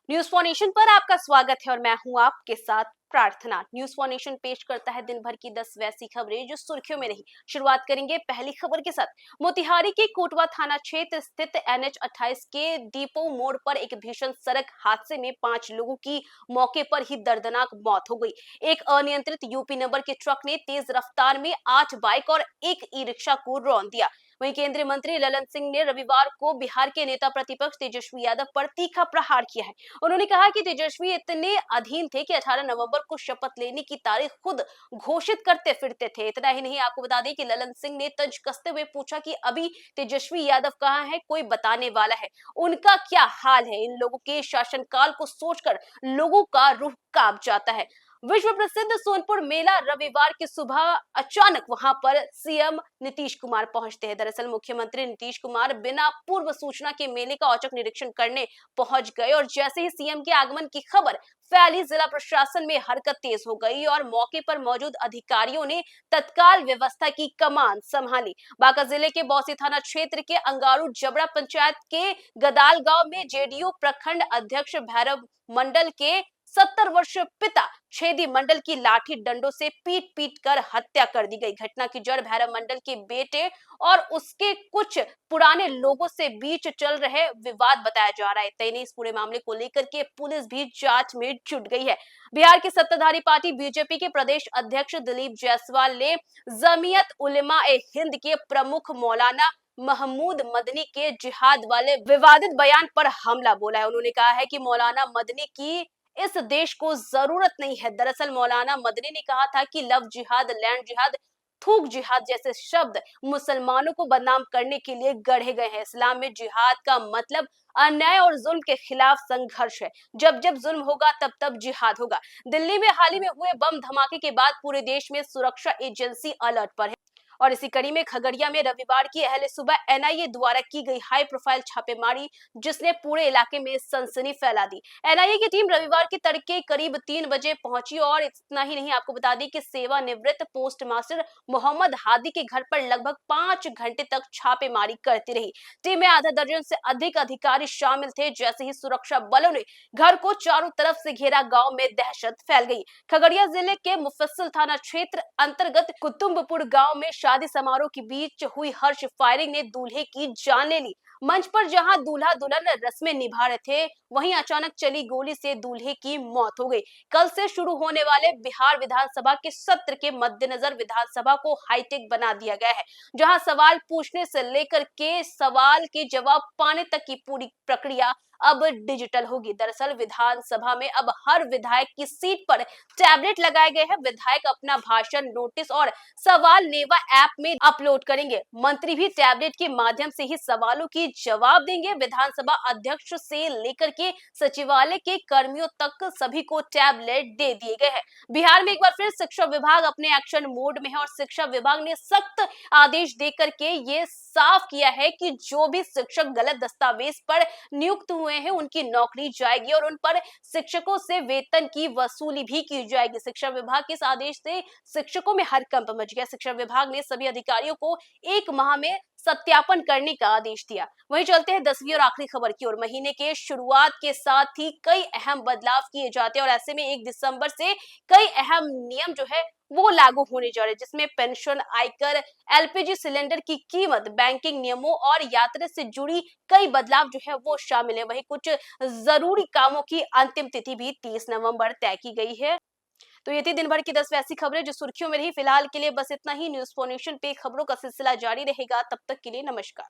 News for nation पर आपका स्वागत है और मैं हूं आपके साथ प्रार्थना। न्यूज फॉर नेशन पेश करता है दिन भर की 10 वैसी खबरें जो सुर्खियों में रही। शुरुआत करेंगे पहली खबर के साथ। मोतिहारी के कोटवा थाना क्षेत्र स्थित NH 28 के डिपो मोड़ पर एक भीषण सड़क हादसे में 5 लोगों की मौके पर ही दर्दनाक मौत हो गई। एक अनियंत्रित यूपी नंबर के ट्रक ने तेज रफ्तार में 8 बाइक और एक ई रिक्शा को रौंद दिया। वहीं केंद्रीय मंत्री ललन सिंह ने रविवार को बिहार के नेता प्रतिपक्ष तेजस्वी यादव पर तीखा प्रहार किया है। उन्होंने कहा कि तेजस्वी इतने अधीन थे कि 18 नवंबर को शपथ लेने की तारीख खुद घोषित करते फिरते थे। इतना ही नहीं, आपको बता दें कि ललन सिंह ने तंज कसते हुए पूछा कि अभी तेजस्वी यादव कहाँ है, कोई बताने वाला है, उनका क्या हाल है। इन लोगों के शासनकाल को सोचकर लोगों का रूह कांप जाता है। विश्व प्रसिद्ध सोनपुर मेला रविवार की सुबह अचानक वहां पर सीएम नीतीश कुमार पहुंचते हैं। दरअसल मुख्यमंत्री नीतीश कुमार बिना पूर्व सूचना के मेले का औचक निरीक्षण करने पहुंच गए और जैसे ही सीएम के आगमन की खबर फैली, जिला प्रशासन में हरकत तेज हो गई और मौके पर मौजूद अधिकारियों ने तत्काल व्यवस्था की कमान संभाली। बांका जिले के बौसी थाना क्षेत्र के अंगारू जबड़ा पंचायत के गदाल गांव में जेडीयू प्रखंड अध्यक्ष भैरव मंडल के 70 वर्षीय पिता छेदी मंडल की लाठी डंडों से पीट पीट कर हत्या कर दी गई। घटना की जड़ भैरव मंडल के बेटे और उसके कुछ पुराने लोगों से बीच चल रहे विवाद बताया जा रहा है। तैनी इस पूरे मामले को लेकर के पुलिस भी जांच में जुट गई है। बिहार की सत्ताधारी पार्टी बीजेपी के प्रदेश अध्यक्ष दिलीप जायसवाल ने जमीयत उलेमा ए हिंद के प्रमुख मौलाना महमूद मदनी के जिहाद वाले विवादित बयान पर हमला बोला है। उन्होंने कहा है कि मौलाना मदनी की इस देश को जरूरत नहीं है। दरअसल मौलाना मदनी ने कहा था कि लव जिहाद, लैंड जिहाद, थूक जिहाद जैसे शब्द मुसलमानों को बदनाम करने के लिए गढ़े गए हैं। इस्लाम में जिहाद का मतलब अन्याय और जुल्म के खिलाफ संघर्ष है। जब जब जुल्म होगा तब तब जिहाद होगा। दिल्ली में हाल ही में हुए बम धमाके के बाद पूरे देश में सुरक्षा एजेंसी अलर्ट पर है और इसी कड़ी में खगड़िया में रविवार की अहले सुबह एनआईए द्वारा की गई हाई प्रोफाइल छापेमारी जिसने पूरे इलाके में सनसनी फैला दी। एनआईए की टीम रविवार के तड़के करीब 3 बजे पहुंची और इतना ही नहीं, आपको बता दी कि सेवानिवृत्त पोस्ट मास्टर मोहम्मद हादी के घर पर लगभग 5 घंटे तक छापेमारी करती रही। टीम में आधा दर्जन से अधिक अधिकारी शामिल थे। जैसे ही सुरक्षा बलों ने घर को चारों तरफ से घेरा, गाँव में दहशत फैल गई। खगड़िया जिले के मुफस्सिल थाना क्षेत्र अंतर्गत कुतुम्बपुर गाँव में शादी समारोह के बीच हुई हर्ष फायरिंग ने दूल्हे की जान ले ली। मंच पर जहां दूल्हा दुल्हन रस्में निभा रहे थे, वहीं अचानक चली गोली से दूल्हे की मौत हो गई। कल से शुरू होने वाले बिहार विधानसभा के सत्र के मद्देनजर विधानसभा को हाईटेक बना दिया गया है, जहां सवाल पूछने से लेकर के सवाल के जवाब पाने तक की पूरी प्रक्रिया अब डिजिटल होगी। दरअसल विधानसभा में अब हर विधायक की सीट पर टैबलेट लगाए गए हैं। विधायक अपना भाषण, नोटिस और सवाल नेवा ऐप में अपलोड करेंगे। मंत्री भी टैबलेट के माध्यम से ही सवालों की जवाब देंगे। विधानसभा अध्यक्ष से लेकर के सचिवालय के कर्मियों तक सभी को टैबलेट दे दिए गए हैं। बिहार में एक बार फिर शिक्षा विभाग अपने एक्शन मोड में है और शिक्षा विभाग ने सख्त आदेश देकर के ये साफ किया है कि जो भी शिक्षक गलत दस्तावेज पर नियुक्त हुए हैं उनकी नौकरी जाएगी और उन पर शिक्षकों से वेतन की वसूली भी की जाएगी। शिक्षा विभाग के इस आदेश से शिक्षकों में हड़कंप मच गया। शिक्षा विभाग ने सभी अधिकारियों को 1 माह में सत्यापन करने का आदेश दिया। वहीं चलते हैं 10वीं और आखिरी खबर की ओर। महीने के शुरुआत के साथ ही कई अहम बदलाव किए जाते हैं और ऐसे में 1 दिसंबर से कई अहम नियम जो है वो लागू होने जा रहे हैं, जिसमें पेंशन, आयकर, एलपीजी सिलेंडर की कीमत, बैंकिंग नियमों और यात्रा से जुड़ी कई बदलाव जो है वो शामिल है। वहीं कुछ जरूरी कामों की अंतिम तिथि भी 30 नवंबर तय की गई है। तो ये थी दिन भर की 10 वैसी खबरें जो सुर्खियों में रही। फिलहाल के लिए बस इतना ही। न्यूज फॉर नेशन पे खबरों का सिलसिला जारी रहेगा। तब तक के लिए नमस्कार।